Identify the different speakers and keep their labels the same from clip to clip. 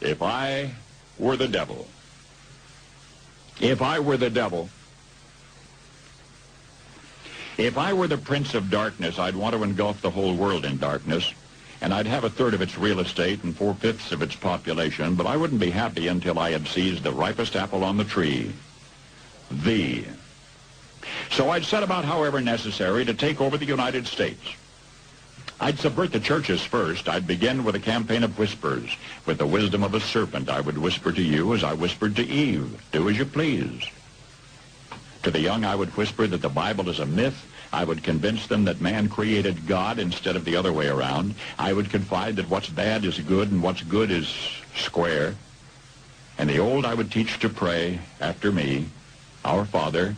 Speaker 1: If I were the devil. If I were the devil. If I were the prince of darkness, I'd want to engulf the whole world in darkness, and I'd have a third of its real estate and 4/5 of its population, but I wouldn't be happy until I had seized the ripest apple on the tree. Thee. So I'd set about, however necessary, to take over the United States. I'd subvert the churches first. I'd begin with a campaign of whispers. With the wisdom of a serpent, I would whisper to you as I whispered to Eve, do as you please. To the young, I would whisper that the Bible is a myth. I would convince them that man created God instead of the other way around. I would confide that what's bad is good and what's good is square. And the old I would teach to pray after me, Our Father,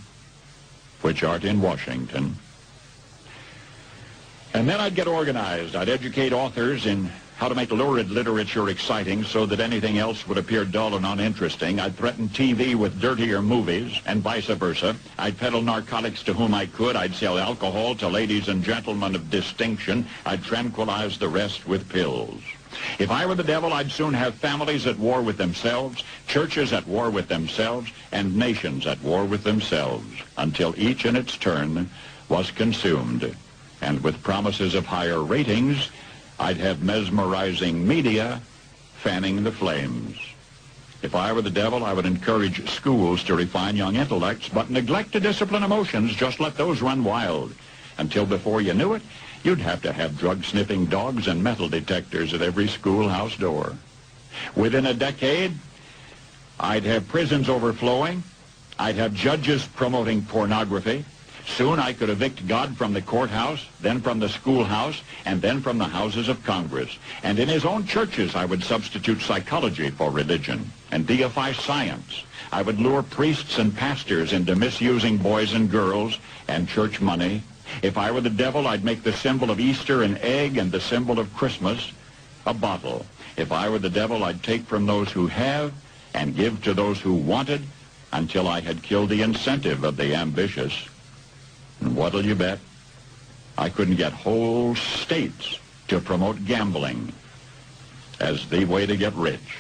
Speaker 1: which art in Washington. And then I'd get organized. I'd educate authors in how to make lurid literature exciting so that anything else would appear dull and uninteresting. I'd threaten TV with dirtier movies and vice versa. I'd peddle narcotics to whom I could. I'd sell alcohol to ladies and gentlemen of distinction. I'd tranquilize the rest with pills. If I were the devil, I'd soon have families at war with themselves, churches at war with themselves, and nations at war with themselves, until each in its turn was consumed. And with promises of higher ratings, I'd have mesmerizing media fanning the flames. If I were the devil, I would encourage schools to refine young intellects, but neglect to discipline emotions. Just let those run wild. Until before you knew it, you'd have to have drug-sniffing dogs and metal detectors at every schoolhouse door. Within a decade, I'd have prisons overflowing. I'd have judges promoting pornography. Soon I could evict God from the courthouse, then from the schoolhouse, and then from the houses of Congress. And in his own churches, I would substitute psychology for religion and deify science. I would lure priests and pastors into misusing boys and girls and church money. If I were the devil, I'd make the symbol of Easter an egg and the symbol of Christmas a bottle. If I were the devil, I'd take from those who have and give to those who wanted until I had killed the incentive of the ambitious. And what'll you bet? I couldn't get whole states to promote gambling as the way to get rich.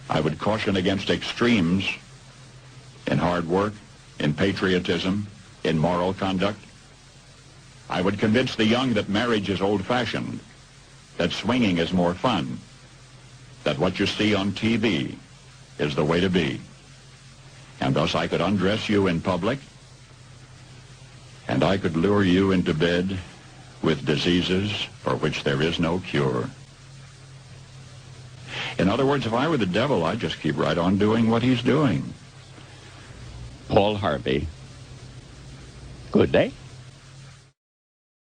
Speaker 1: I would caution against extremes in hard work, in patriotism, in moral conduct. I would convince the young that marriage is old-fashioned, that swinging is more fun, that what you see on TV is the way to be. And thus I could undress you in public, and I could lure you into bed with diseases for which there is no cure. In other words, if I were the devil, I'd just keep right on doing what he's doing.
Speaker 2: Paul Harvey. Good day.